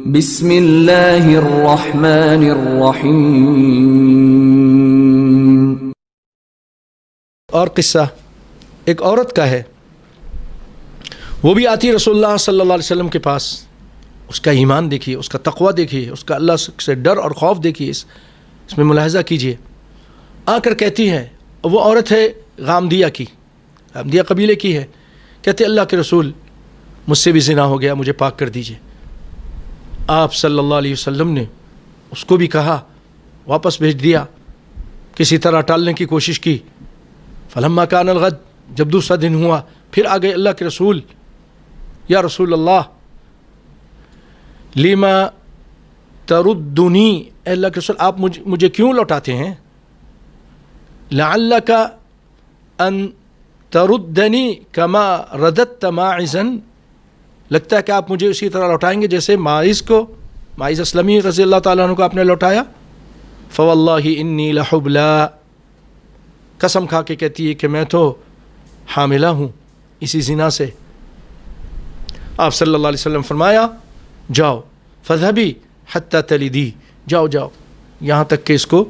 بسم اللہ الرحمن الرحیم۔ اور قصہ ایک عورت کا ہے، وہ بھی آتی رسول اللہ صلی اللہ علیہ وسلم کے پاس۔ اس کا ایمان دیکھیے، اس کا تقوی دیکھیے، اس کا اللہ سے ڈر اور خوف دیکھیے، اس میں ملاحظہ کیجیے۔ آ کر کہتی ہے، وہ عورت ہے غامدیہ کی، غامدیہ قبیلے کی ہے، کہتے اللہ کے رسول مجھ سے بھی زنا ہو گیا، مجھے پاک کر دیجیے۔ آپ صلی اللہ علیہ وسلم نے اس کو بھی کہا، واپس بھیج دیا، کسی طرح ٹالنے کی کوشش کی۔ فلما کان الغد، جب دوسرا دن ہوا، پھر آ گئے اللہ کے رسول، یا رسول اللہ لیما تردنی، اے اللہ کے رسول آپ مجھے کیوں لوٹاتے ہیں؟ لعلک ان تردنی کما رددت ماعزا، لگتا ہے کہ آپ مجھے اسی طرح لوٹائیں گے جیسے ماعز اسلمی رضی اللہ تعالیٰ عنہ کو آپ نے لوٹایا۔ فواللہ انی لحبلا، قسم کھا کے کہتی ہے کہ میں تو حاملہ ہوں اسی زنا سے۔ آپ صلی اللہ علیہ وسلم فرمایا، جاؤ فذهبی حتی تلدی، جاؤ یہاں تک کہ اس کو،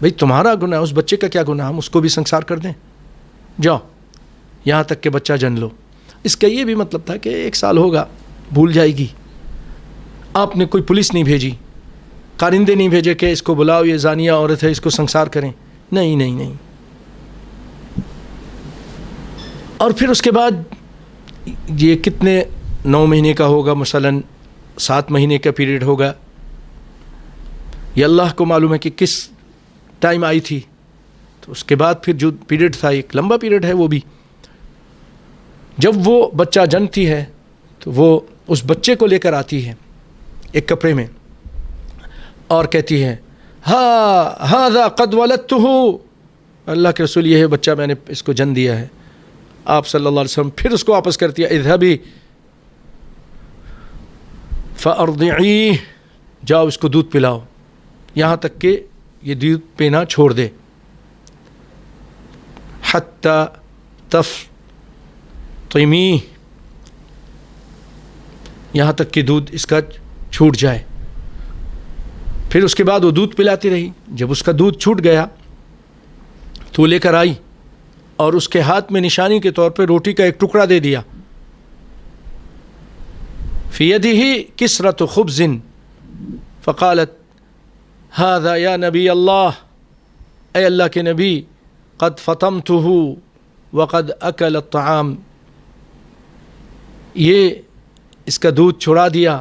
بھئی تمہارا گناہ، اس بچے کا کیا گناہ، ہم اس کو بھی سنسار کر دیں، جاؤ یہاں تک کہ بچہ جن لو۔ اس کا یہ بھی مطلب تھا کہ 1 سال ہوگا، بھول جائے گی۔ آپ نے کوئی پولیس نہیں بھیجی، کارندے نہیں بھیجے کہ اس کو بلاؤ، یہ زانیہ عورت ہے، اس کو سنسار کریں، نہیں۔ اور پھر اس کے بعد یہ کتنے 9 مہینے کا ہوگا، مثلاً 7 مہینے کا پیریڈ ہوگا، یہ اللہ کو معلوم ہے کہ کس ٹائم آئی تھی۔ تو اس کے بعد پھر جو پیریڈ تھا، ایک لمبا پیریڈ ہے وہ بھی، جب وہ بچہ جنتی ہے تو وہ اس بچے کو لے کر آتی ہے ایک کپڑے میں، اور کہتی ہے ہذا قد ولدتہ، اللہ کے رسول یہ ہے بچہ، میں نے اس کو جن دیا ہے۔ آپ صلی اللہ علیہ وسلم پھر اس کو واپس کرتی ہے، اذهبی فارضعیہ، جاؤ اس کو دودھ پلاؤ یہاں تک کہ یہ دودھ پینا چھوڑ دے، حتی تفطمی، یہاں تک کہ دودھ اس کا چھوٹ جائے۔ پھر اس کے بعد وہ دودھ پلاتی رہی، جب اس کا دودھ چھوٹ گیا تو وہ لے کر آئی اور اس کے ہاتھ میں نشانی کے طور پہ روٹی کا ایک ٹکڑا دے دیا۔ فی یدہ کسرۃ خبز فقالت ھذا یا نبی اللہ، اے اللہ کے نبی، قد فطمتہ وقد اکل الطعام، یہ اس کا دودھ چھڑا دیا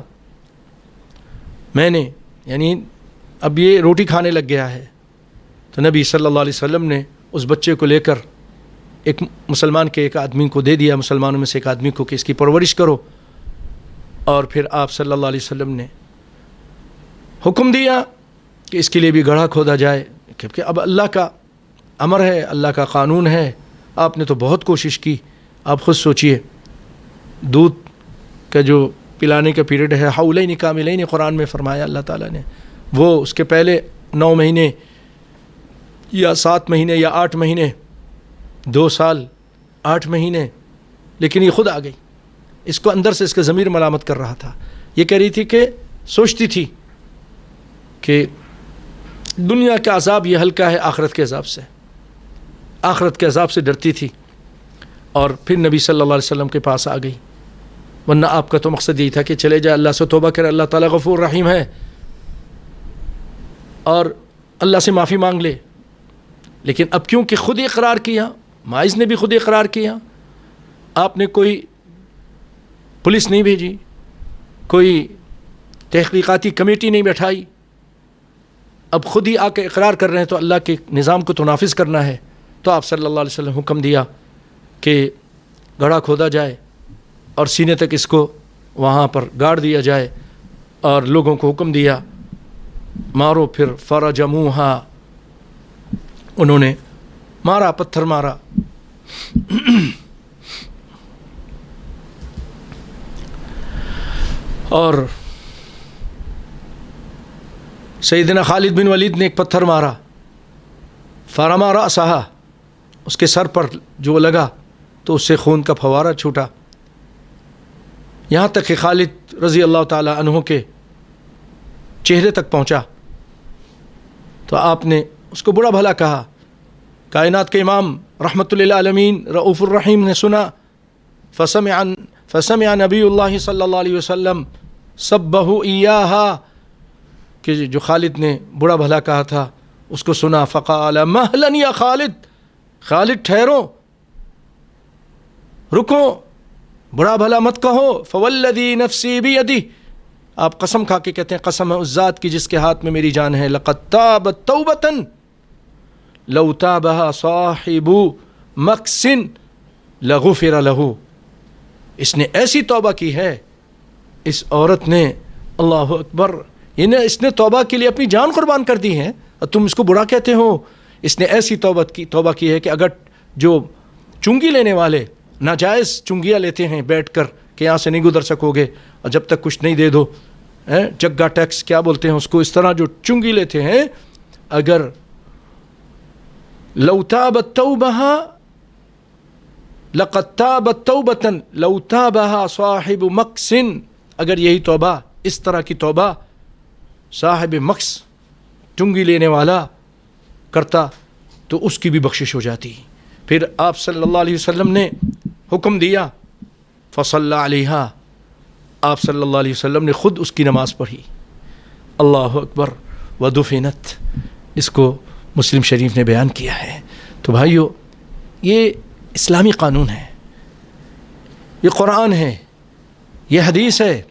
میں نے، یعنی اب یہ روٹی کھانے لگ گیا ہے۔ تو نبی صلی اللہ علیہ وسلم نے اس بچے کو لے کر ایک مسلمان کے ایک آدمی کو دے دیا، مسلمانوں میں سے ایک آدمی کو، کہ اس کی پرورش کرو۔ اور پھر آپ صلی اللہ علیہ وسلم نے حکم دیا کہ اس کے لیے بھی گڑھا کھودا جائے، کیونکہ اب اللہ کا امر ہے، اللہ کا قانون ہے۔ آپ نے تو بہت کوشش کی، آپ خود سوچئے، دودھ کا جو پلانے کا پیریڈ ہے، حولین کاملین قرآن میں فرمایا اللہ تعالیٰ نے، وہ اس کے پہلے 9 مہینے یا 7 مہینے یا 8 مہینے، 2 سال 8 مہینے، لیکن یہ خود آ گئی۔ اس کو اندر سے اس کا ضمیر ملامت کر رہا تھا، یہ کہہ رہی تھی کہ سوچتی تھی کہ دنیا کا عذاب یہ ہلکا ہے آخرت کے عذاب سے، آخرت کے عذاب سے ڈرتی تھی، اور پھر نبی صلی اللہ علیہ وسلم کے پاس آ گئی۔ ورنہ آپ کا تو مقصد یہی تھا کہ چلے جائے، اللہ سے توبہ کرے، اللہ تعالیٰ غفور رحیم ہے، اور اللہ سے معافی مانگ لے۔ لیکن اب کیونکہ خود اقرار کیا، ماعز نے بھی خود اقرار کیا، آپ نے کوئی پولیس نہیں بھیجی، کوئی تحقیقاتی کمیٹی نہیں بیٹھائی، اب خود ہی آ کے اقرار کر رہے ہیں، تو اللہ کے نظام کو تو نافذ کرنا ہے۔ تو آپ صلی اللہ علیہ وسلم حکم دیا کہ گڑھا کھودا جائے اور سینے تک اس کو وہاں پر گاڑ دیا جائے، اور لوگوں کو حکم دیا مارو۔ پھر فرجموہا، انہوں نے مارا، پتھر مارا۔ اور سیدنا خالد بن ولید نے ایک پتھر مارا، فرما رأسہا، اس کے سر پر جو لگا تو اس سے خون کا پھوارہ چھوٹا، یہاں تک کہ خالد رضی اللہ تعالی عنہ کے چہرے تک پہنچا تو آپ نے اس کو برا بھلا کہا. کائنات کے امام رحمۃ للعالمین رؤوف الرحیم نے سنا. فسمع نبی اللہ صلی اللہ علیہ وسلم سبہ ایاہا کہ جو خالد نے برا بھلا کہا تھا اس کو سنا. فقال مہلا یا خالد، خالد ٹھہرو، رکو، برا بھلا مت کہو. فوالذی نفسی بیدہ، آپ قسم کھا کے کہتے ہیں قسم ہے اس ذات کی جس کے ہاتھ میں میری جان ہے. لقد تابت توبۃ لو تابها صاحب مکس لغفر له، اس نے ایسی توبہ کی ہے، اس عورت نے، اللہ اکبر، اس نے توبہ کے لیے اپنی جان قربان کر دی ہے اور تم اس کو برا کہتے ہو. اس نے ایسی توبہ کی ہے کہ اگر جو چنگی لینے والے ناجائز چنگیاں لیتے ہیں بیٹھ کر کہ یہاں سے نہیں گزر سکو گے اور جب تک کچھ نہیں دے دو، جگہ ٹیکس کیا بولتے ہیں اس کو، اس طرح جو چنگی لیتے ہیں، اگر لو تابت توبہ لقد تابت توبۃ لو تابها صاحب مکس، اگر یہی توبہ، اس طرح کی توبہ صاحب مکس چنگی لینے والا کرتا تو اس کی بھی بخشش ہو جاتی. پھر آپ صلی اللہ علیہ وسلم نے حکم دیا، فصلی علیہا، آپ صلی اللہ علیہ وسلم نے خود اس کی نماز پڑھی. اللہ اکبر. ودفنت، اس کو مسلم شریف نے بیان کیا ہے. تو بھائیو، یہ اسلامی قانون ہے، یہ قرآن ہے، یہ حدیث ہے.